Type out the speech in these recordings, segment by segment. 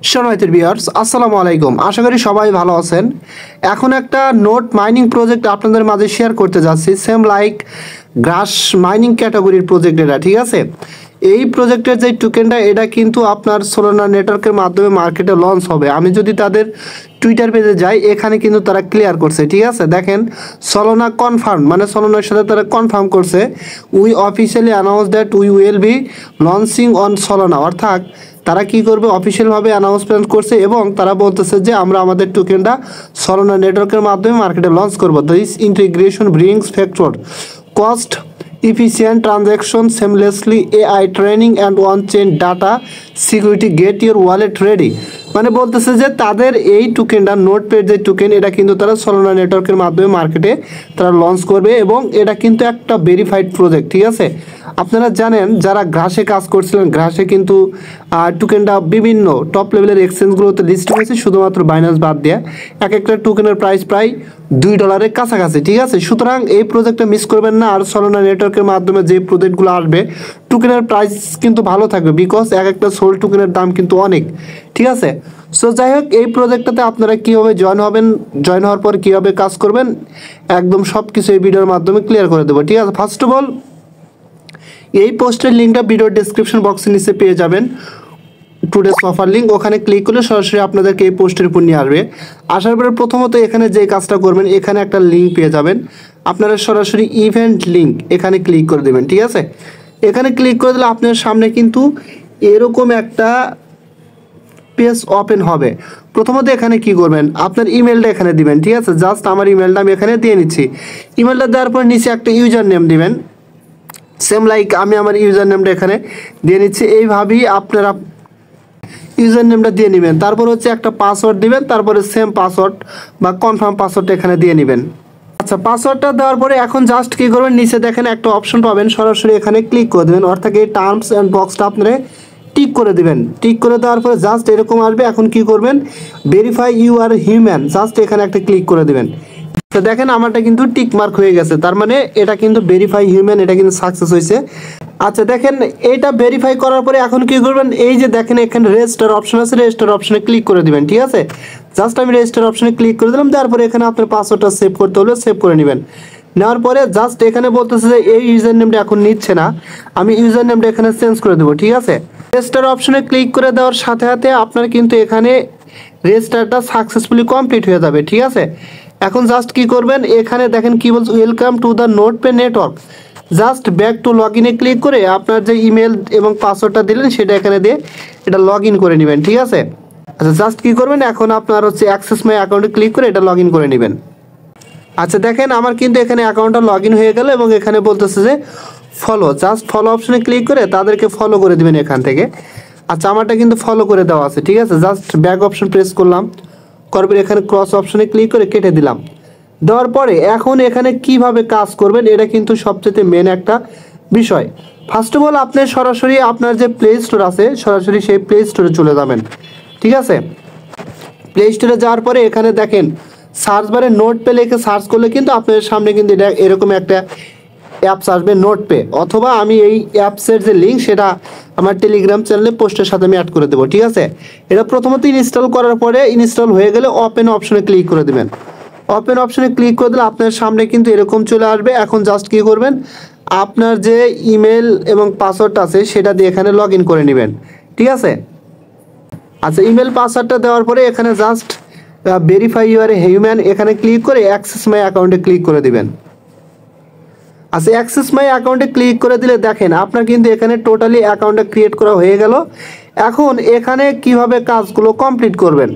সম্মানিত ভিউয়ার্স, আসসালামু আলাইকুম। আশা করি সবাই ভালো আছেন। এখন একটা নোট মাইনিং প্রজেক্ট আপনাদের মাঝে শেয়ার করতে যাচ্ছি, সেম লাইক গ্রাস মাইনিং ক্যাটাগরির প্রজেক্ট এটা, ঠিক আছে। এই প্রজেক্টের যে টোকেনটা এটা কিন্তু আপনার সোলানা নেটওয়ার্কের মাধ্যমে মার্কেটে লঞ্চ হবে। আমি যদি তাদের টুইটার পেজে যাই, এখানে কিন্তু তারা ক্লিয়ার করছে, ঠিক আছে। দেখেন, সোলানা কনফার্ম, মানে সোলানার সাথে তারা কনফার্ম করছে, we officially announce that we will be launching on Solana. অর্থাৎ তারা কি করবে, অফিসিয়ালভাবে অ্যানাউন্সমেন্ট করছে এবং তারা বলতেছে যে আমরা আমাদের টোকেনটা সোলানা নেটওয়ার্কের মাধ্যমে মার্কেটে লঞ্চ করব। This integration brings factor cost efficient transaction seamlessly AI training and on-chain data security get your wallet ready। মানে বলতেছে যে তাদের এই টোকেনটা নোটপ্যাড যে টোকেন এটা কিন্তু তারা সোলানা নেটওয়ার্কের মাধ্যমে মার্কেটে তারা লঞ্চ করবে এবং এটা কিন্তু একটা ভেরিফাইড প্রজেক্ট, ঠিক আছে। আপনারা জানেন যারা গ্রাসে কাজ করছিলেন, গ্রাসে কিন্তু টোকেনটা বিভিন্ন টপ লেভেলের এক্সচেঞ্জগুলোতে লিস্ট হয়েছে, শুধুমাত্র বাইন্যান্স বাদ দিয়ে এক একটা টোকেনের প্রাইস প্রায় $2 কাছাকাছি, ঠিক আছে। সুতরাং এই প্রজেক্টটা মিস করবেন না। আর সোলানা নেটওয়ার্কের মাধ্যমে যে প্রজেক্টগুলো আসবে টোকেনের প্রাইস কিন্তু ভালো থাকবে, বিকজ এক একটা সোল টোকেনের দাম কিন্তু অনেক, ঠিক আছে। সো যাই হোক, এই প্রজেক্টটাতে আপনারা কীভাবে জয়েন হবেন, জয়েন হওয়ার পর কীভাবে কাজ করবেন, একদম সব কিছু এই ভিডিওর মাধ্যমে ক্লিয়ার করে দেবো, ঠিক আছে। ফার্স্ট অফ অল, এই পোস্টের লিঙ্কটা ভিডিওর ডেসক্রিপশন বক্সের নিচে পেয়ে যাবেন, টুডেস অফার লিঙ্ক। ওখানে ক্লিক করলে সরাসরি আপনাদেরকে এই পোস্টের উপর নিয়ে আসবে। আসার পরে প্রথমত এখানে যে কাজটা করবেন, এখানে একটা লিঙ্ক পেয়ে যাবেন, আপনারা সরাসরি ইভেন্ট লিঙ্ক এখানে ক্লিক করে দেবেন, ঠিক আছে। এখানে ক্লিক করে দিলে আপনার সামনে কিন্তু এরকম একটা পেজ ওপেন হবে। প্রথমত এখানে কি করবেন, আপনার ইমেলটা এখানে দিবেন, ঠিক আছে। জাস্ট আমার ইমেলটা আমি এখানে দিয়ে নিচ্ছি। ইমেলটা দেওয়ার পর নিচে একটা ইউজার নেম দিবেন, সেম লাইক আমি আমার ইউজার নেমটা এখানে দিয়ে নিচ্ছি। এইভাবেই আপনারা ইউজার নেমটা দিয়ে নেবেন। তারপর হচ্ছে একটা পাসওয়ার্ড দিবেন, তারপরে সেম পাসওয়ার্ড বা কনফার্ম পাসওয়ার্ডটা এখানে দিয়ে নেবেন। আচ্ছা, পাসওয়ার্ডটা দেওয়ার পরে এখন জাস্ট কী করবেন, নিচে দেখেন একটা অপশন পাবেন, সরাসরি এখানে ক্লিক করে দেবেন। অর্থাৎ এই টার্মস অ্যান্ড বক্সটা আপনারা টিক করে দেবেন। টিক করে দেওয়ার পরে জাস্ট এরকম আসবে। এখন কি করবেন, verify you are human, just এখানে একটা ক্লিক করে দেবেন। তো দেখেন আমারটা কিন্তু টিক মার্ক হয়ে গেছে, তার মানে এটা কিন্তু ভেরিফাই হিউম্যান, এটা কিন্তু সাকসেস হয়েছে। আচ্ছা দেখেন, এটা ভেরিফাই করার পরে এখন কি করবেন, এই যে দেখেন এখানে রেজিস্টার অপশন আছে, রেজিস্টার অপশনে ক্লিক করে দিবেন, ঠিক আছে। জাস্ট আমি রেজিস্টার অপশনে ক্লিক করে দিলাম। তারপরে এখানে আপনার পাসওয়ার্ডটা সেভ করতে হলে সেভ করে নেবেন। নেওয়ার পরে জাস্ট এখানে বলতেছে যে এই ইউজার নেমটা এখন নিচ্ছে না, আমি ইউজার নেমটা এখানে চেঞ্জ করে দেবো, ঠিক আছে। রেজিস্টার অপশনে ক্লিক করে দেওয়ার সাথে সাথে আপনার কিন্তু এখানে রেজিস্টারটা সাকসেসফুলি কমপ্লিট হয়ে যাবে, ঠিক আছে। এখন জাস্ট কি করবেন, এখানে দেখেন কি বলছে, welcome to the notepad network. Just back to log ইনে ক্লিক করে আপনার যে ইমেল এবং পাসওয়ার্ডটা দিলেন সেটা এখানে দিয়ে এটা লগ ইন করে নেবেন, ঠিক আছে। আচ্ছা জাস্ট কী করবেন, এখন আপনার হচ্ছে অ্যাক্সেস মাই অ্যাকাউন্টে ক্লিক করে এটা লগ ইন করে নেবেন। আচ্ছা দেখেন আমার কিন্তু এখানে অ্যাকাউন্টটা লগ ইন হয়ে গেল এবং এখানে বলতেছে যে ফলো, জাস্ট ফলো অপশনে ক্লিক করে তাদেরকে ফলো করে দেবেন এখান থেকে। আচ্ছা আমারটা কিন্তু ফলো করে দেওয়া আছে, ঠিক আছে। জাস্ট ব্যাক অপশন প্রেস করলাম, করবেন এখানে ক্রস অপশনে ক্লিক করে কেটে দিলাম। দেওয়ার পরে এখন এখানে কিভাবে কাজ করবেন, এটা কিন্তু সবচেয়ে মেন একটা বিষয়। ফার্স্ট অফ অল আপনি সরাসরি আপনার যে প্লে স্টোর আছে, সরাসরি সেই প্লে স্টোরে চলে যাবেন, ঠিক আছে। প্লে স্টোরে যাওয়ার পরে এখানে দেখেন সার্চ বারে নোটপে লিখে সার্চ করলে কিন্তু আপনার সামনে কিন্তু এটা এরকম একটা অ্যাপস আসবে, নোটপে। অথবা আমি এই অ্যাপসের যে লিঙ্ক সেটা আমার টেলিগ্রাম চ্যানেলে পোস্টের সাথে আমি অ্যাড করে দেবো, ঠিক আছে। এটা প্রথমত ইনস্টল করার পরে ইনস্টল হয়ে গেলে ওপেন অপশনে ক্লিক করে দেবেন। ওপেন অপশনে ক্লিক করে দিলে আপনার সামনে কিন্তু এরকম চলে আসবে। এখন জাস্ট কী করবেন, আপনার যে ইমেল এবং পাসওয়ার্ডটা আছে সেটা দিয়ে এখানে লগ ইন করে নেবেন, ঠিক আছে। আচ্ছা ইমেল পাসওয়ার্ডটা দেওয়ার পরে এখানে just verify you are human এখানে ক্লিক করে অ্যাক্সেস মাই অ্যাকাউন্টে ক্লিক করে দিবেন। আচ্ছা অ্যাক্সেস মাই অ্যাকাউন্টে ক্লিক করে দিলে দেখেন আপনার কিন্তু এখানে টোটালি অ্যাকাউন্টটা ক্রিয়েট করা হয়ে গেল। এখন এখানে কিভাবে কাজগুলো কমপ্লিট করবেন,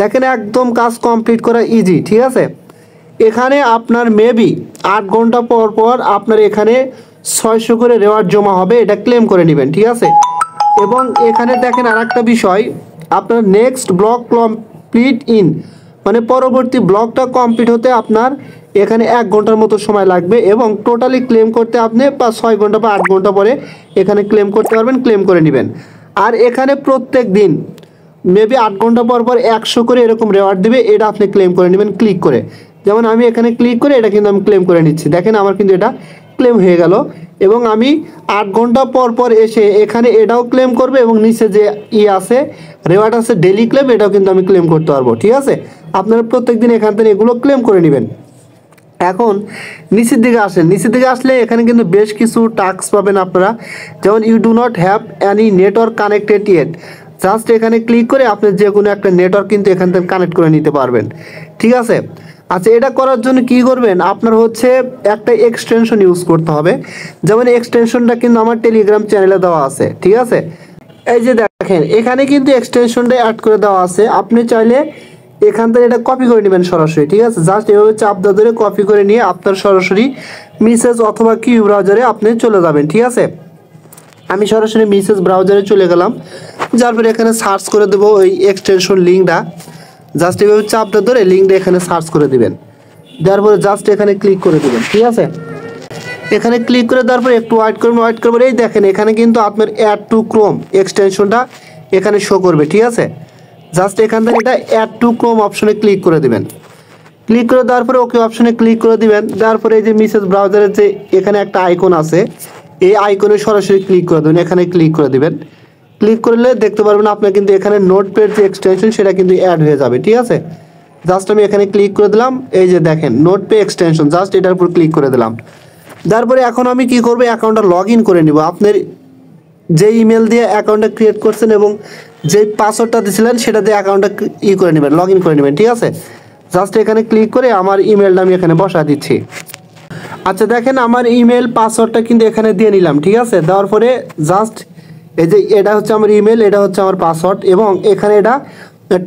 দেখেন একদম কাজ কমপ্লিট করা ইজি, ঠিক আছে। এখানে আপনার মেবি 8 ঘন্টা পর পর আপনার এখানে 600 করে রেওয়ার্ড জমা হবে, এটা ক্লেম করে নেবেন, ঠিক আছে। এবং এখানে দেখেন আর একটা বিষয়, আপনার নেক্সট ব্লক কমপ্লিট ইন, মানে পরবর্তী ব্লকটা কমপ্লিট হতে আপনার এখানে 1 ঘন্টার মতো সময় লাগবে এবং টোটালি ক্লেম করতে আপনি 6 ঘন্টা বা 8 ঘন্টা পরে এখানে ক্লেম করতে পারবেন, ক্লেম করে নেবেন। আর এখানে প্রত্যেক দিন মেবি 8 ঘন্টা পর পর 100 করে এরকম রেওয়ার্ড দেবে, এটা আপনি ক্লেম করে নেবেন ক্লিক করে। যেমন আমি এখানে ক্লিক করে এটা কিন্তু আমি ক্লেম করে নিচ্ছি, দেখেন আমার কিন্তু এটা ক্লেম হয়ে গেল। এবং আমি 8 ঘন্টা পর পর এসে এখানে এটাও ক্লেম করবে এবং নিচে যে আছে রেওয়ার্ড আছে ডেইলি ক্লেম, এটাও কিন্তু আমি ক্লেম করতে পারবো। ঠিক আছে, আপনারা প্রত্যেকদিন এখান থেকে এগুলো ক্লেম করে নেবেন। এখন নিচের দিকে আসেন, নিচের দিকে আসলে এখানে কিন্তু বেশ কিছু টাস্ক পাবেন আপনারা, যেমন you do not have any network connected yet. Just এখানে ক্লিক করে আপনি যে কোনো একটা নেটওয়ার্ক কিন্তু এখান থেকে কানেক্ট করে নিতে পারবেন। ঠিক আছে, আচ্ছা এটা করার জন্য কি করবেন, আপনার হচ্ছে একটা এক্সটেনশন ইউজ করতে হবে। যেমন এক্সটেনশনটা কিন্তু আমার টেলিগ্রাম চ্যানেলে দেওয়া আছে। ঠিক আছে, এই যে দেখেন এখানে কিন্তু এক্সটেনশনটা অ্যাড করে দেওয়া আছে। আপনি চাইলে এখান থেকে এটা কপি করে নেবেন সরাসরি। ঠিক আছে, জাস্ট এভাবে চাপ ধরে কপি করে নিয়ে আপনার সরাসরি মেসেজ অথবা কিউ ব্রাউজারে আপনি চলে যাবেন। ঠিক আছে, আমি সরাসরি মেসেজ ব্রাউজারে চলে গেলাম, যার পরে এখানে সার্চ করে দেবো ওই এক্সটেনশন লিঙ্কটা। জাস্ট এভাবে চাপ ধরে লিঙ্কটা এখানে সার্চ করে দিবেন, দেওয়ার পরে জাস্ট এখানে ক্লিক করে দেবেন। ঠিক আছে, এখানে ক্লিক করে দেওয়ার পরে একটু ওয়েট করবেন। এই দেখেন এখানে কিন্তু আপনার অ্যাড টু ক্রোম এক্সটেনশনটা এখানে শো করবে। ঠিক আছে, জাস্ট এখান থেকে এটা অ্যাড টু ক্রোম অপশনে ক্লিক করে দিবেন। ক্লিক করে দেওয়ার পরে ওকে অপশনে ক্লিক করে দিবেন। দেওয়ার পরে এই যে মেসেজ ব্রাউজারের যে এখানে একটা আইকন আছে, এই আইকনে সরাসরি ক্লিক করে দেবেন, এখানে ক্লিক করে দিবেন। ক্লিক করলে দেখতে পারবেন আপনার কিন্তু এখানে নোটপ্যাড যে এক্সটেনশন সেটা কিন্তু অ্যাড হয়ে যাবে। ঠিক আছে, জাস্ট আমি এখানে ক্লিক করে দিলাম। এই যে দেখেন নোটপ্যাড এক্সটেনশন, জাস্ট এটার উপর ক্লিক করে দিলাম। তারপরে এখন আমি কি করব, অ্যাকাউন্টটা লগ ইন করে নিব। আপনার যে ইমেল দিয়ে অ্যাকাউন্টটা ক্রিয়েট করছেন এবং যে পাসওয়ার্ডটা দিয়েছিলেন সেটা দিয়ে অ্যাকাউন্টটা করে নেবেন, লগ ইন করে নেবেন। ঠিক আছে, জাস্ট এখানে ক্লিক করে আমার ইমেলটা আমি এখানে বসা দিচ্ছি। আচ্ছা দেখেন আমার ইমেল পাসওয়ার্ডটা কিন্তু এখানে দিয়ে নিলাম। ঠিক আছে, দেওয়ার পরে জাস্ট এই যে এটা হচ্ছে আমার ইমেল, এটা হচ্ছে আমার পাসওয়ার্ড এবং এখানে এটা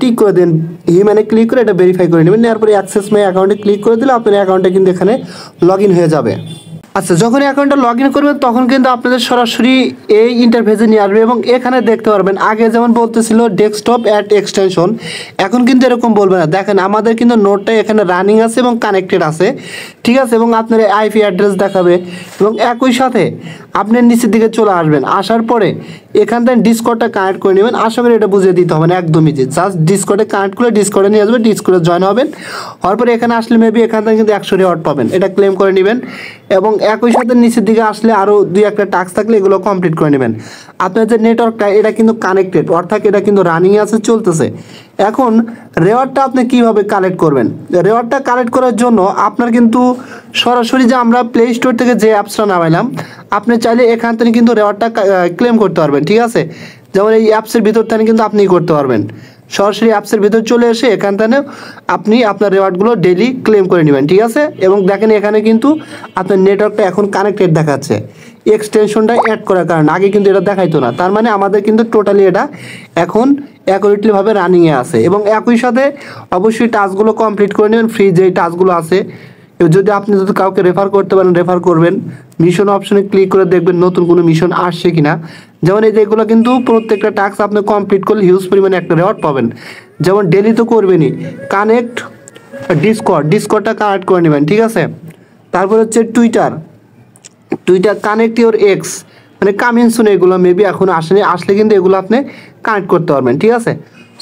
টিক করে দেন, হিউম্যানে ক্লিক করে এটা ভেরিফাই করে নেবেন। এরপরে অ্যাক্সেস মাই অ্যাকাউন্টে ক্লিক করে দিলে আপনার অ্যাকাউন্টে কিন্তু এখানে লগ ইন হয়ে যাবে। আচ্ছা যখন অ্যাকাউন্টটা লগ ইন করবেন তখন কিন্তু আপনাদের সরাসরি এই ইন্টারফেসে নিয়ে আসবে এবং এখানে দেখতে পারবেন আগে যেমন বলতেছিল ডেস্কটপ অ্যাড এক্সটেনশন, এখন কিন্তু এরকম বলবে না। দেখেন আমাদের কিন্তু নোটটা এখানে রানিং আছে এবং কানেক্টেড আছে। ঠিক আছে, এবং আপনার আইপি অ্যাড্রেস দেখাবে এবং একই সাথে আপনি নিচের দিকে চলে আসবেন। আসার পরে এখান থেকে ডিসকর্ডটা কানেক্ট করে নেবেন। আশা করি এটা বুঝিয়ে দিতে হবে না, একদমই যে জাস্ট ডিসকর্ডে কানেক্ট করে ডিসকর্ডে নিয়ে আসবেন, ডিসকর্ডে জয়েন হবেন। হওয়ার পরে এখানে আসলে মেবি এখান থেকে কিন্তু 100 রিওয়ার্ড পাবেন, এটা ক্লেম করে নেবেন। এবং একই সাথে নিচের দিকে আসলে আরও 2-1টা টাস্ক থাকলে এগুলো কমপ্লিট করে নেবেন। আপনার যে নেটওয়ার্কটা এটা কিন্তু কানেক্টেড, অর্থাৎ এটা কিন্তু রানিং আছে, চলতেছে। এখন রেওয়ার্ডটা আপনি কিভাবে কালেক্ট করবেন, রেওয়ার্ডটা কালেক্ট করার জন্য আপনার কিন্তু সরাসরি যে আমরা প্লে স্টোর থেকে যে অ্যাপসটা নামাইলাম, আপনি চাইলে এখান থেকে কিন্তু রেওয়ার্ডটা ক্লেম করতে পারবেন। ঠিক আছে, যেমন এই অ্যাপসের ভিতর থেকে কিন্তু আপনি করতে পারবেন। সরাসরি অ্যাপসের ভিতর চলে এসে এখান থেকে আপনি আপনার রেওয়ার্ডগুলো ডেইলি ক্লেম করে নেবেন। ঠিক আছে, এবং দেখেন এখানে কিন্তু আপনার নেটওয়ার্কটা এখন কানেক্টেড দেখাচ্ছে, এক্সটেনশনটা অ্যাড করার কারণে। আগে কিন্তু এটা দেখাইতো না, তার মানে আমাদের কিন্তু টোটালি এটা এখন অ্যাকুরেটলিভাবে রানিংয়ে আছে। এবং একই সাথে অবশ্যই টাস্কগুলো কমপ্লিট করে নেবেন, ফ্রি যেই টাস্কগুলো আছে। যদি আপনি যদি কাউকে রেফার করতে পারেন রেফার করবেন। মিশন অপশনে ক্লিক করে দেখবেন নতুন কোনো মিশন আসছে কিনা। যেমন এই যেগুলো কিন্তু প্রত্যেকটা টাস্ক আপনি কমপ্লিট করলে হিউজ পরিমাণে একটা রেওয়ার্ড পাবেন। যেমন ডেলি তো করবেনই, কানেক্ট ডিসকর্ডটা কানেক্ট করে নেবেন। ঠিক আছে, তারপর হচ্ছে টুইটার কানেক্ট ইউর এক্স, মানে কামিং সুন, এগুলো মেবি এখন আসেনি, আসলে কিন্তু এগুলো আপনি কানেক্ট করতে পারবেন। ঠিক আছে,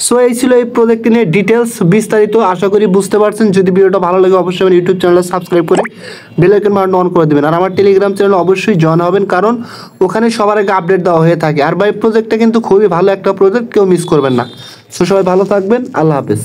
সো এই ছিল এই প্রজেক্ট নিয়ে ডিটেলস বিস্তারিত। আশা করি বুঝতে পারছেন। যদি ভিডিওটা ভালো লাগে অবশ্যই আমার ইউটিউব চ্যানেলটা সাবস্ক্রাইব করে বেল আইকন বাটন অন করে দেবেন। আর আমার টেলিগ্রাম চ্যানেল অবশ্যই জয়েন হবেন, কারণ ওখানে সবার আগে আপডেট দেওয়া হয়ে থাকে। আর ভাই প্রজেক্টটা কিন্তু খুবই ভালো একটা প্রজেক্ট, কেউ মিস করবেন না। সো সবাই ভালো থাকবেন, আল্লাহ হাফেজ।